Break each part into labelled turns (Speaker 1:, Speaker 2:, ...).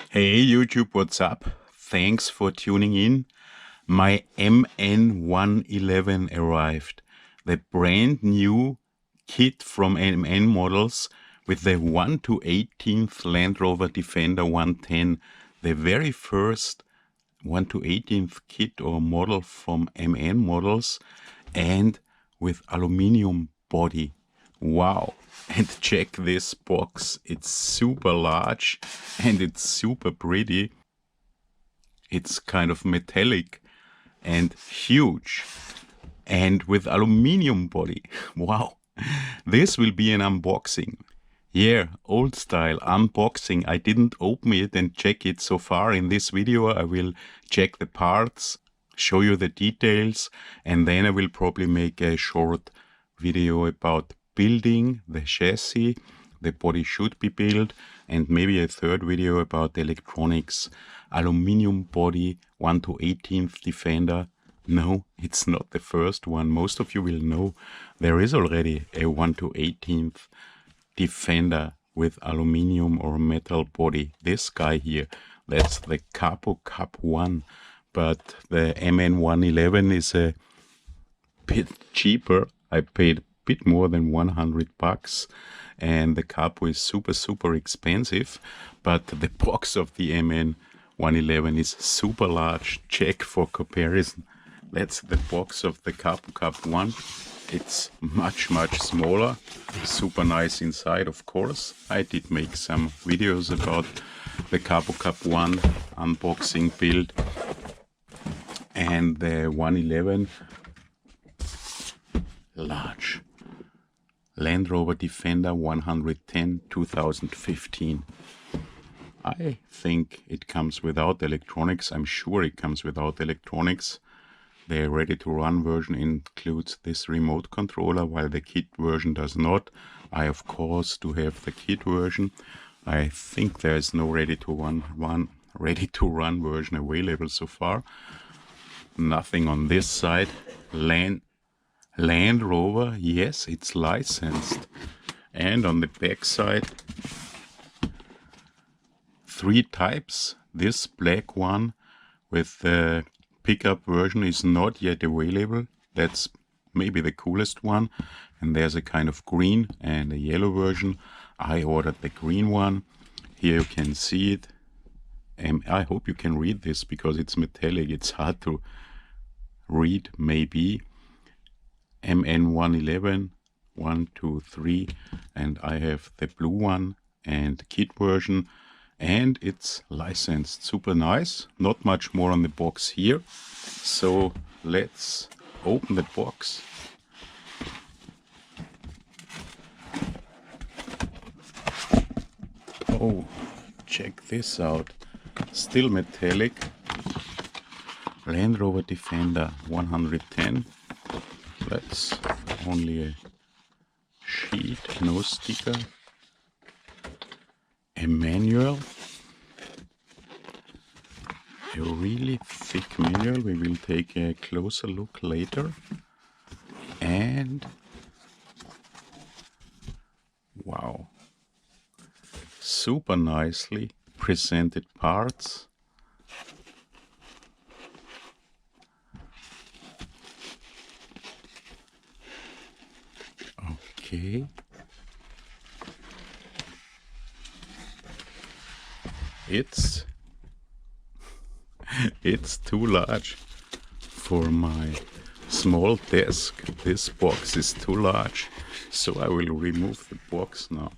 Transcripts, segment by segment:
Speaker 1: Hey YouTube, what's up? Thanks for tuning in. My MN111 arrived. The brand new kit from MN models with the 1 to 18th Land Rover Defender 110. The very first 1 to 18th kit or model from MN models, and with aluminium body. Wow. And check this box. It's super large and it's super pretty. It's kind of metallic and huge and with aluminium body. Wow. This will be an unboxing. Yeah, old style unboxing. I didn't open it and check it so far. In this video I will check the parts, show you the details, and then I will probably make a short video about building the chassis. The body should be built, and maybe a third video about the electronics. Aluminium body 1 to 18th Defender. No, it's not the first one. Most of you will know there is already a 1 to 18th Defender with aluminium or metal body. This guy here, that's the Capo Cup 1, but the MN111 is a bit cheaper. I paid a bit more than 100 bucks, and the Capo is super expensive, but the box of the MN111 is super large. Check for comparison. That's the box of the Capo Cup 1. It's much smaller, super nice inside, of course. I did make some videos about the Capo Cup 1 unboxing build, and the 111 large Land Rover Defender 110 2015. I think it comes without electronics. I'm sure it comes without electronics. The ready-to-run version includes this remote controller, while the kit version does not. I, of course, do have the kit version. I think there is no ready-to-run version available so far. Nothing on this side. Land Rover, yes, it's licensed. And on the back side, 3 types. This black one with the pickup version is not yet available. That's maybe the coolest one. And there's a kind of green and a yellow version. I ordered the green one. Here you can see it. I hope you can read this because it's metallic. It's hard to read, maybe. MN111 1, 2, 3, and I have the blue one and kit version, and it's licensed. Super nice. Not much more on the box here, so let's open the box. Oh, check this out. Still metallic. Land Rover Defender 110. That's only a sheet, no sticker. A manual. A really thick manual. We will take a closer look later. And wow, super nicely presented parts. Okay. It's too large for my small desk. This box is too large, so I will remove the box now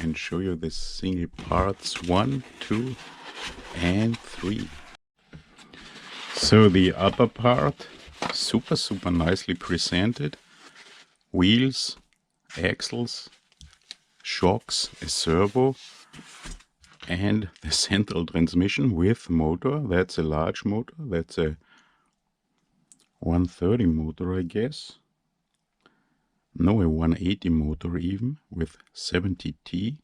Speaker 1: and show you the single parts 1, 2 and 3. So the upper part, super nicely presented. Wheels, axles, shocks, a servo, and the central transmission with motor. That's a large motor. That's a 130 motor, I guess. No, a 180 motor even, with 70T.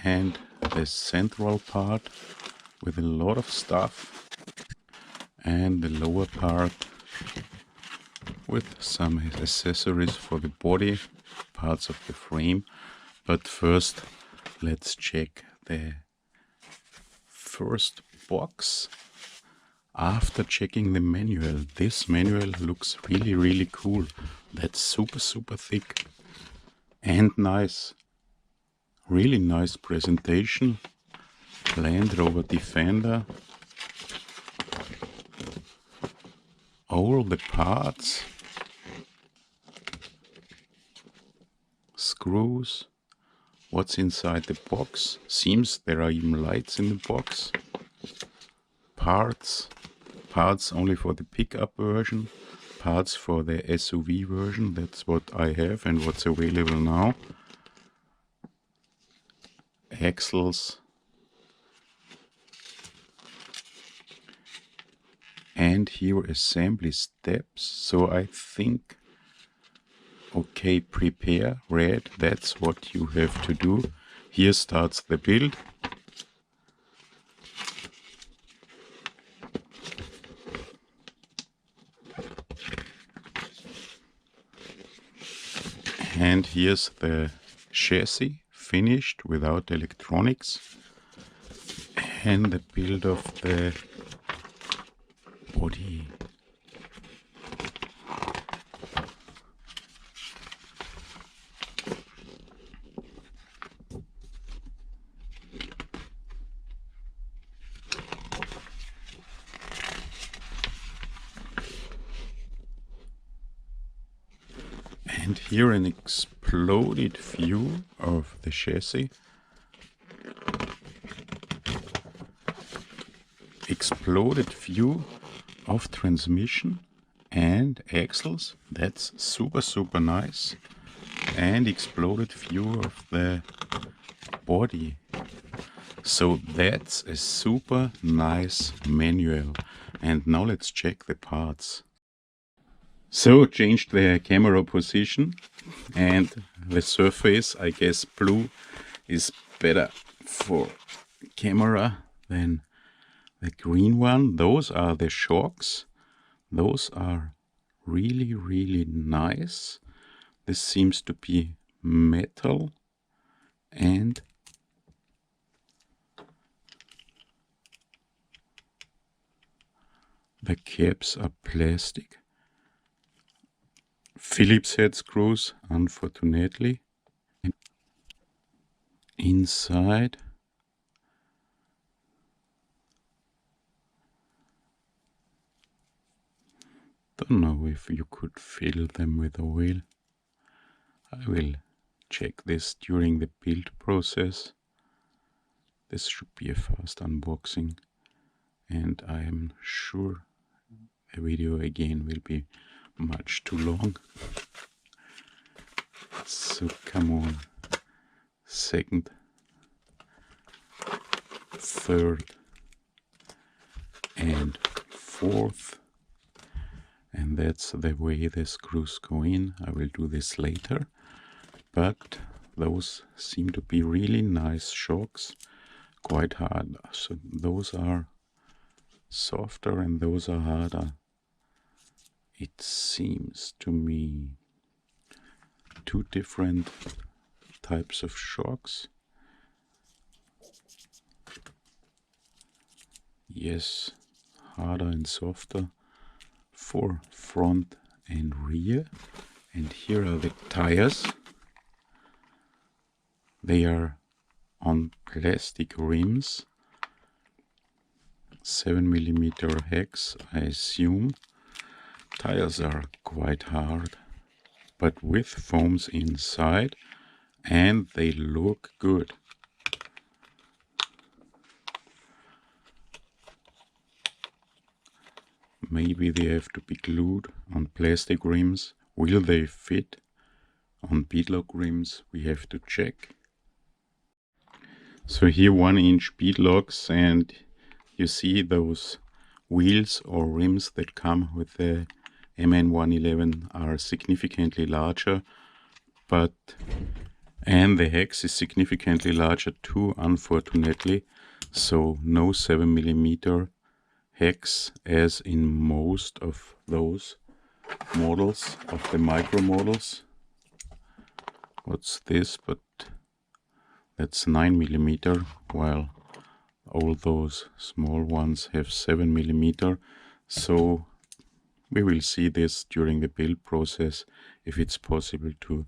Speaker 1: And the central part with a lot of stuff. And the lower part with some accessories for the body, parts of the frame. But first let's check the first box. After checking the manual, this manual looks really cool. That's super thick and nice. Really nice presentation. Land Rover Defender. All the parts. Screws. What's inside the box? Seems there are even lights in the box. Parts only for the pickup version, parts for the SUV version. That's what I have and what's available now. Axles and here assembly steps. So I think, okay, prepare, red, that's what you have to do. Here starts the build. And here's the chassis finished without electronics and the build of the body. And here an exploded view of the chassis. Exploded view of transmission and axles. That's super nice. And exploded view of the body. So that's a super nice manual. And now let's check the parts. So changed the camera position and the surface. I guess blue is better for camera than the green one. Those are the shocks. Those are really nice. This seems to be metal and the caps are plastic. Phillips head screws, unfortunately. And inside don't know if you could fill them with oil. I will check this during the build process. This should be a fast unboxing and I am sure the video again will be much too long. So come on, second, third and fourth, and that's the way the screws go in. I will do this later, but those seem to be really nice shocks, quite hard. So those are softer and those are harder. It seems to me two different types of shocks. Yes, harder and softer for front and rear. And here are the tires. They are on plastic rims, 7mm hex, I assume. Tires are quite hard, but with foams inside, and they look good. Maybe they have to be glued on plastic rims. Will they fit on beadlock rims? We have to check. So here 1-inch beadlocks, and you see those wheels or rims that come with the MN111 are significantly larger, and the hex is significantly larger too, unfortunately. So no 7mm hex as in most of those models, of the micro models. What's this? But That's 9mm, while all those small ones have 7mm. So we will see this during the build process, if it's possible to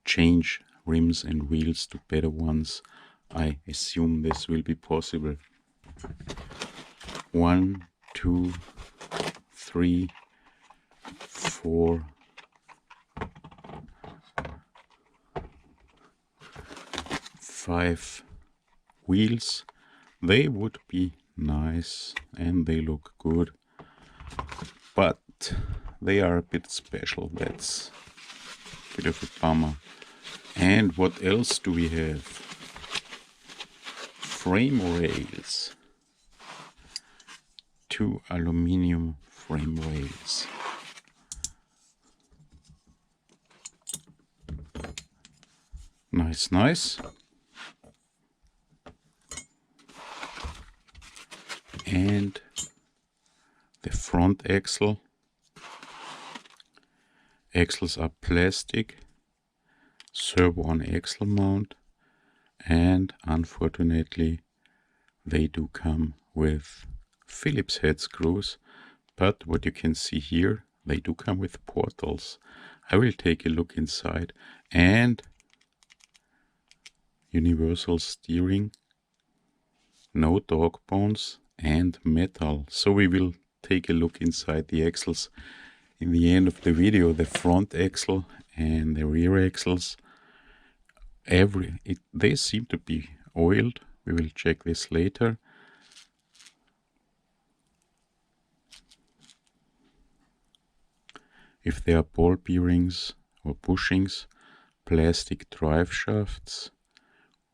Speaker 1: change rims and wheels to better ones. I assume this will be possible. 1, 2, 3, 4, 5 wheels. They would be nice and they look good, but they are a bit special. That's a bit of a bummer. And what else do we have? Frame rails. 2 aluminum frame rails. Nice, nice. And the front axle. Axles are plastic, servo on axle mount, and unfortunately they do come with Phillips head screws, but what you can see here, they do come with portals. I will take a look inside. And universal steering, no dog bones, and metal. So we will take a look inside the axles in the end of the video. The front axle and the rear axles, they seem to be oiled. We will check this later. If there are ball bearings or bushings, plastic drive shafts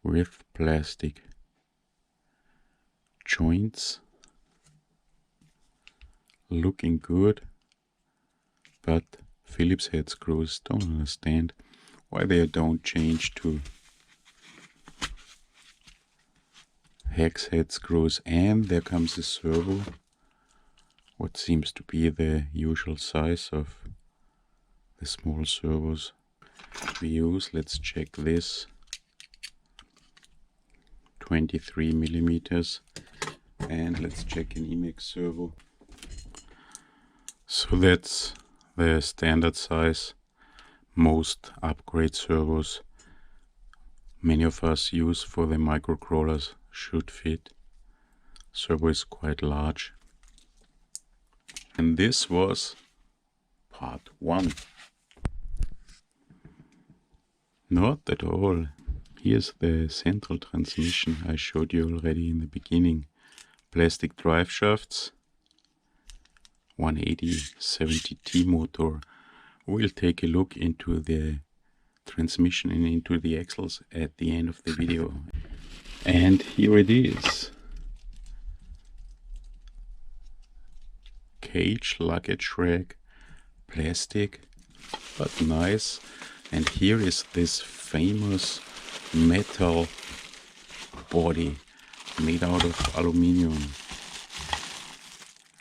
Speaker 1: with plastic joints, looking good, but Phillips head screws, don't understand why they don't change to hex head screws. And there comes the servo, what seems to be the usual size of the small servos we use. Let's check this. 23mm, and let's check an Emax servo. So that's the standard size. Most upgrade servos many of us use for the microcrawlers should fit. Servo is quite large. And this was part 1. Not at all. Here's the central transmission I showed you already in the beginning. Plastic drive shafts, 180/70T motor. We'll take a look into the transmission and into the axles at the end of the video. And here it is. Cage luggage rack, plastic, but nice. And here is this famous metal body made out of aluminium.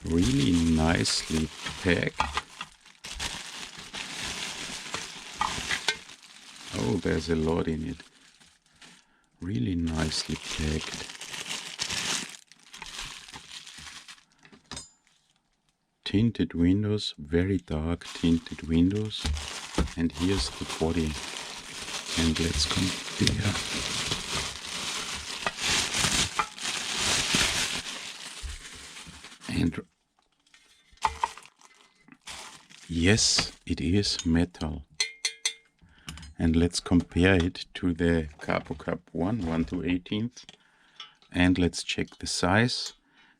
Speaker 1: Really nicely packed. Oh, there's a lot in it. Really nicely packed. Tinted windows, very dark tinted windows. And here's the body. And let's compare. And yes, it is metal. And let's compare it to the Carbo Cup 1 to 18th. And let's check the size.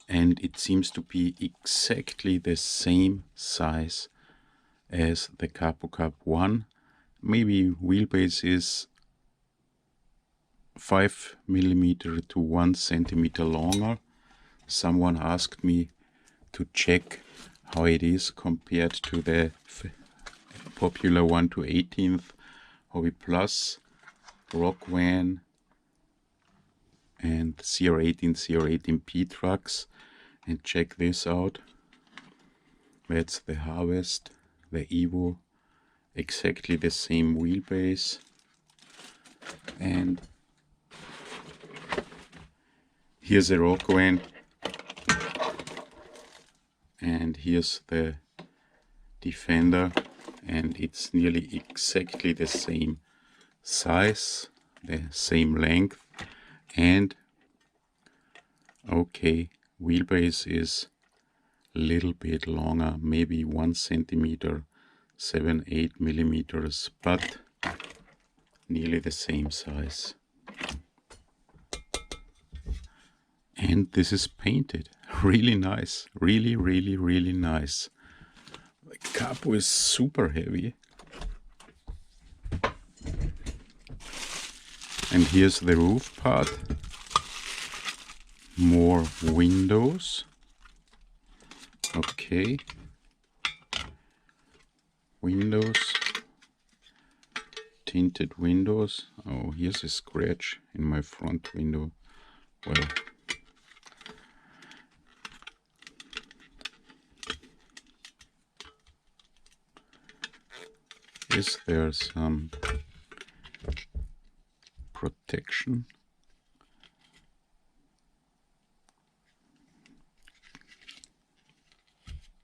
Speaker 1: And it seems to be exactly the same size as the Carbo Cup 1. Maybe wheelbase is 5mm to 1 centimeter longer. Someone asked me to check how it is compared to the popular 1 to 18th Hobby Plus, Rock Van and CR18, CR18P trucks. And check this out. That's the Harvest, the Evo, exactly the same wheelbase. And Here's a Rover, and here's the Defender, and it's nearly exactly the same size, the same length, and okay, wheelbase is a little bit longer, maybe 1 centimeter, 7-8 millimeters, but nearly the same size. And this is painted. Really nice. Really, really, really nice. The capo is super heavy. And here's the roof part. More windows. Okay. Windows. Tinted windows. Oh, here's a scratch in my front window. Well, is there some protection?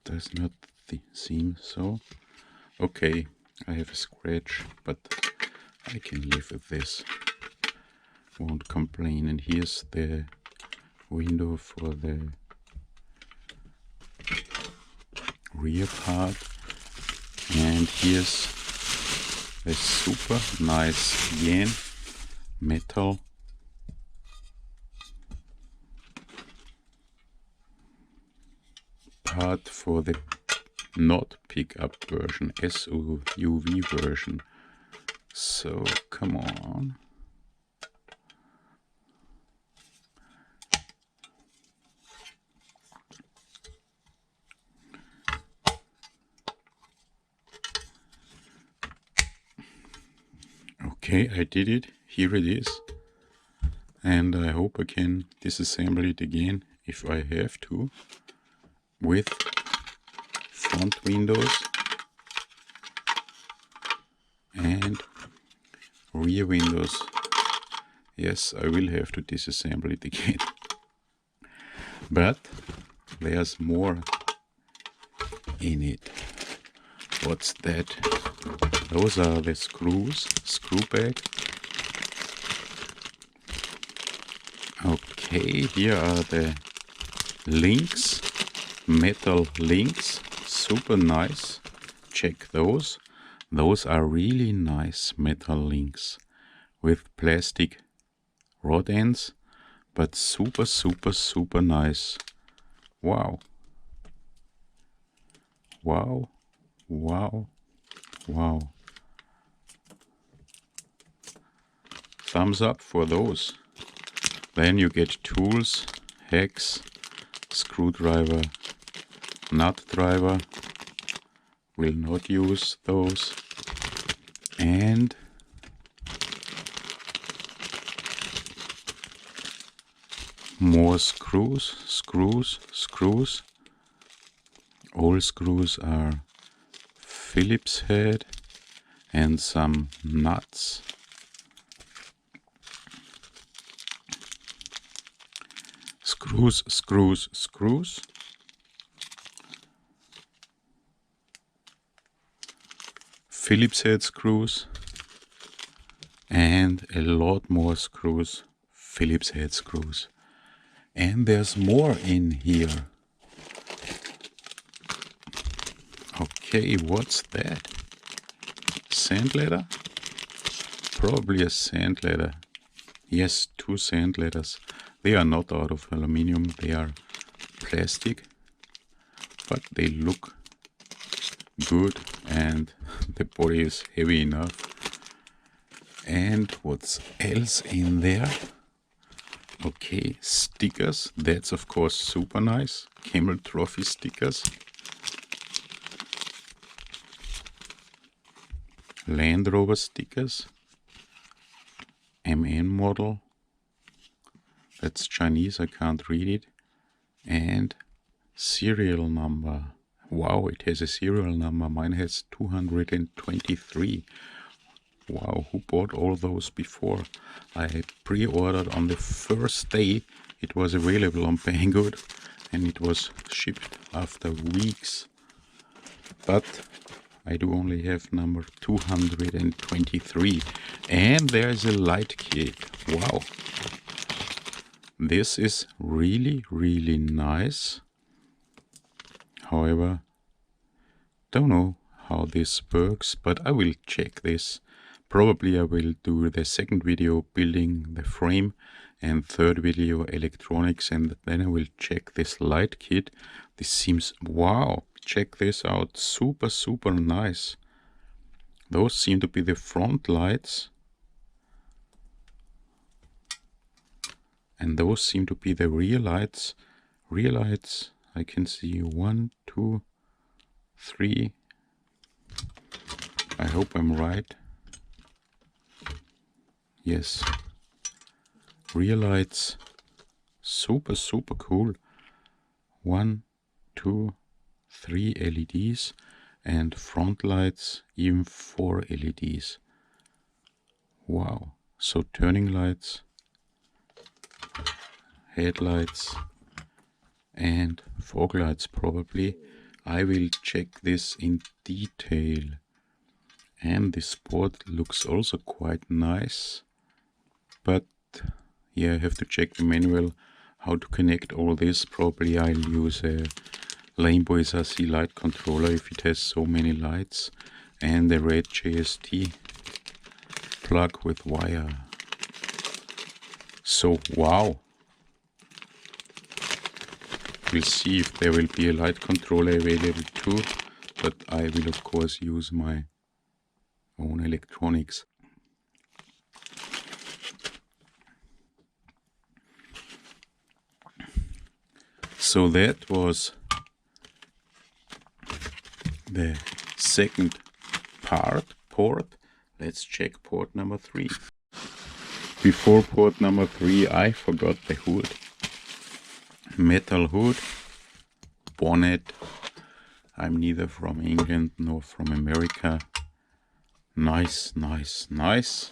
Speaker 1: Does not seem so. Okay, I have a scratch, but I can live with this. Won't complain. And here's the window for the rear part. And here's a super nice yen metal part for the not pickup version, SUV version. So come on. Okay, I did it. Here it is. And I hope I can disassemble it again if I have to, with front windows and rear windows. Yes, I will have to disassemble it again. But there's more in it. What's that? Those are the screws, screw bag. Okay, here are the links, metal links, super nice. Check those. Those are really nice metal links with plastic rod ends, but super, super, super nice. Wow. Wow. Wow. Wow. Thumbs up for those. Then you get tools, hex, screwdriver, nut driver. Will not use those. And more screws, screws. All screws are Phillips head and some nuts. Screws. Phillips head screws. And a lot more screws. Phillips head screws. And there's more in here. Okay, what's that? Sand ladder? Probably a sand ladder. Yes, 2 sand ladders. They are not out of aluminium, they are plastic, but they look good and the body is heavy enough. And what's else in there? Okay, stickers. That's of course super nice. Camel Trophy stickers. Land Rover stickers. MN model. That's Chinese, I can't read it. And serial number. Wow, it has a serial number. Mine has 223. Wow, who bought all those before? I pre-ordered on the first day It was available on Banggood and it was shipped after weeks. But I do only have number 223. And there's a light kit. Wow. This is really, really nice. However, don't know how this works, but I will check this. Probably I will do the second video building the frame and third video electronics, and then I will check this light kit. This seems, wow, check this out, super, super nice. Those seem to be the front lights. And those seem to be the rear lights. Rear lights, I can see 1, 2, 3. I hope I'm right. Yes. Rear lights, super, super cool. 1, 2, 3 LEDs, and front lights, even 4 LEDs. Wow. So turning lights, headlights, and fog lights probably. I will check this in detail. And this board looks also quite nice. But yeah, I have to check the manual how to connect all this. Probably I'll use a Lambo SRC light controller if it has so many lights. And a red JST plug with wire. So wow. We'll see if there will be a light controller available too, but I will of course use my own electronics. So that was the second port. Let's check port number 3. Before port number 3 I forgot the hood. Metal hood, bonnet. I'm neither from England nor from America. Nice, nice, nice.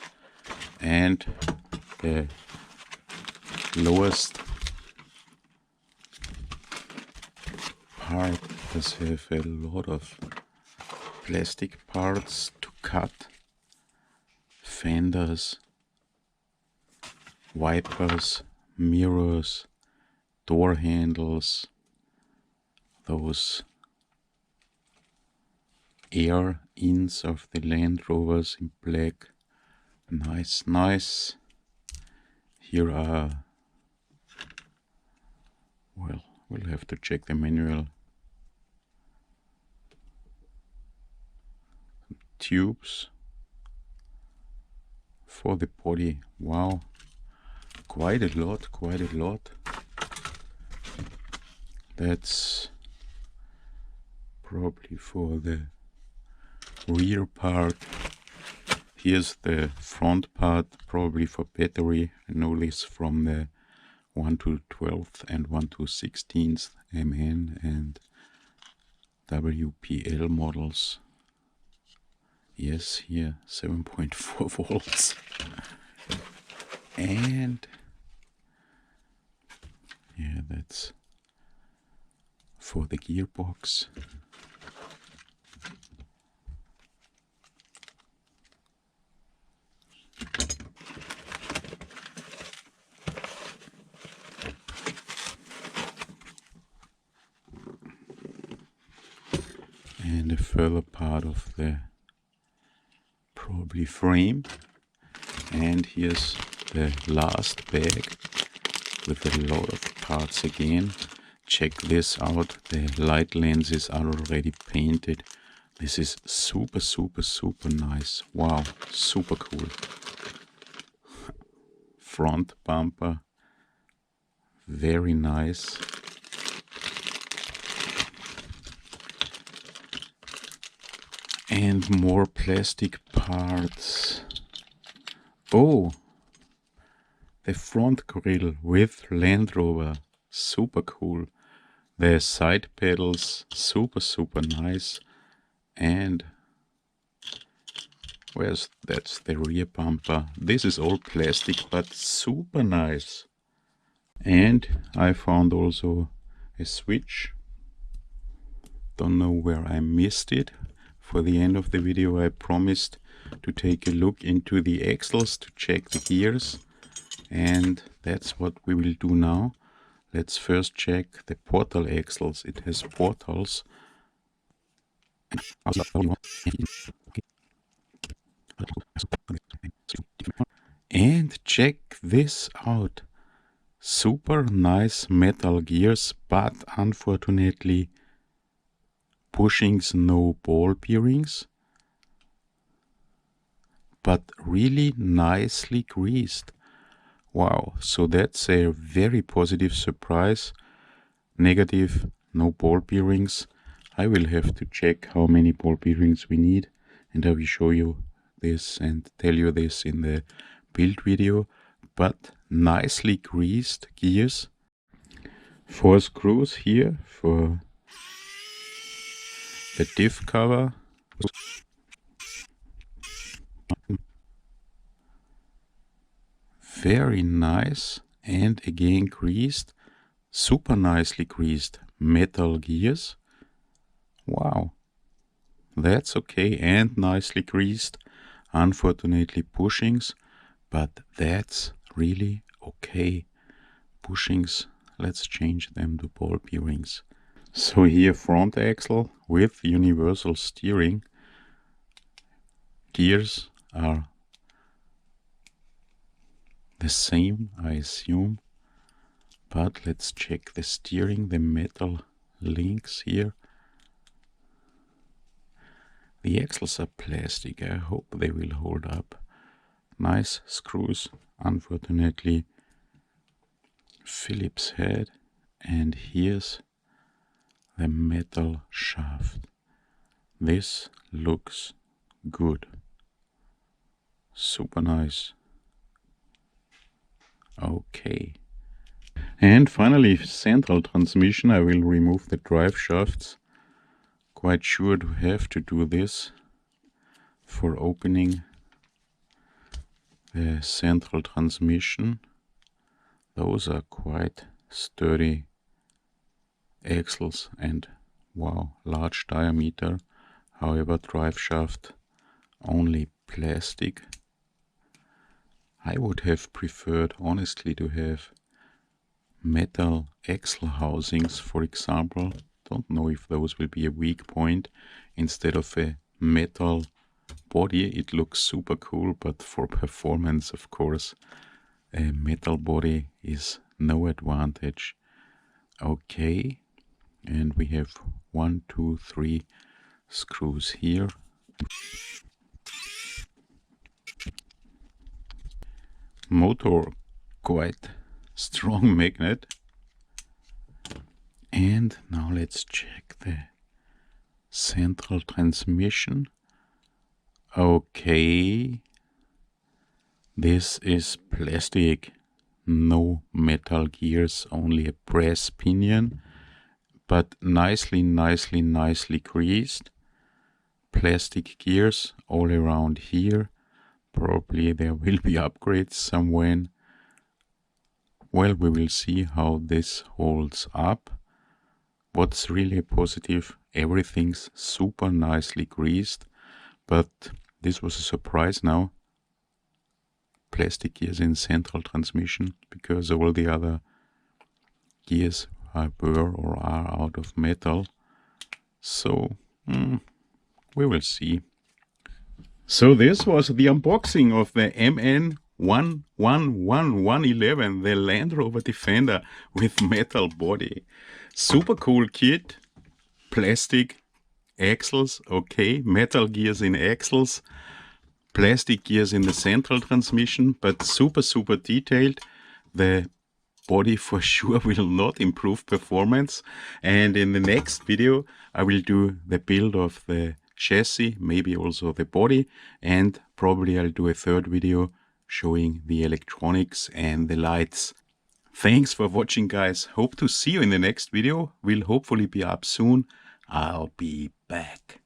Speaker 1: And the lowest part does have a lot of plastic parts to cut. Fenders, wipers, mirrors, door handles, those air ins of the Land Rovers in black. Nice, nice. Here are, well, we'll have to check the manual. Tubes for the body. Wow, quite a lot, quite a lot. That's probably for the rear part. Here's the front part, probably for battery. I know this from the 1 to 12th and 1 to 16th MN and WPL models. Yes, here 7.4 volts. And yeah, that's for the gearbox. And a further part of the probably frame. And here's the last bag with a lot of parts again. Check this out, the light lenses are already painted. This is super, super, super nice. Wow, super cool. Front bumper, very nice. And more plastic parts. Oh, the front grille with Land Rover, super cool. The side pedals, super, super nice. And that's the rear bumper. This is all plastic, but super nice. And I found also a switch. Don't know where I missed it. For the end of the video I promised to take a look into the axles to check the gears, and that's what we will do now. Let's first check the portal axles. It has portals. And check this out. Super nice metal gears, but unfortunately bushings, no ball bearings, but really nicely greased. Wow, so that's a very positive surprise. Negative, no ball bearings. I will have to check how many ball bearings we need, and I will show you this and tell you this in the build video. But nicely greased gears. 4 screws here for the diff cover. Very nice, and again greased, super nicely greased metal gears. Wow, that's okay, and nicely greased. Unfortunately bushings, but that's really okay. Bushings, let's change them to ball bearings. So here front axle with universal steering. Gears are the same, I assume, but let's check the steering, the metal links here. The axles are plastic, I hope they will hold up. Nice screws, unfortunately Phillips head, and here's the metal shaft. This looks good, super nice. Okay. And finally, central transmission. I will remove the drive shafts. Quite sure to have to do this for opening the central transmission. Those are quite sturdy axles and wow, large diameter. However, drive shaft only plastic. I would have preferred honestly to have metal axle housings, for example. Don't know if those will be a weak point instead of a metal body. It looks super cool, but for performance, of course, a metal body is no advantage. Okay, and we have 1, 2, 3 screws here. Motor, quite strong magnet. And now let's check the central transmission. Okay, this is plastic, no metal gears, only a brass pinion, but nicely greased. Plastic gears all around here. Probably there will be upgrades somewhere. Well, we will see how this holds up. What's really positive, everything's super nicely greased, but this was a surprise now. Plastic gears in central transmission, because all the other gears were or are out of metal. So we will see. So this was the unboxing of the MN111, the Land Rover Defender with metal body. Super cool kit. Plastic axles, okay, metal gears in axles, plastic gears in the central transmission, but super detailed. The body for sure will not improve performance, and in the next video I will do the build of the chassis, maybe also the body, and probably I'll do a third video showing the electronics and the lights. Thanks for watching, guys. Hope to see you in the next video. Will hopefully be up soon. I'll be back.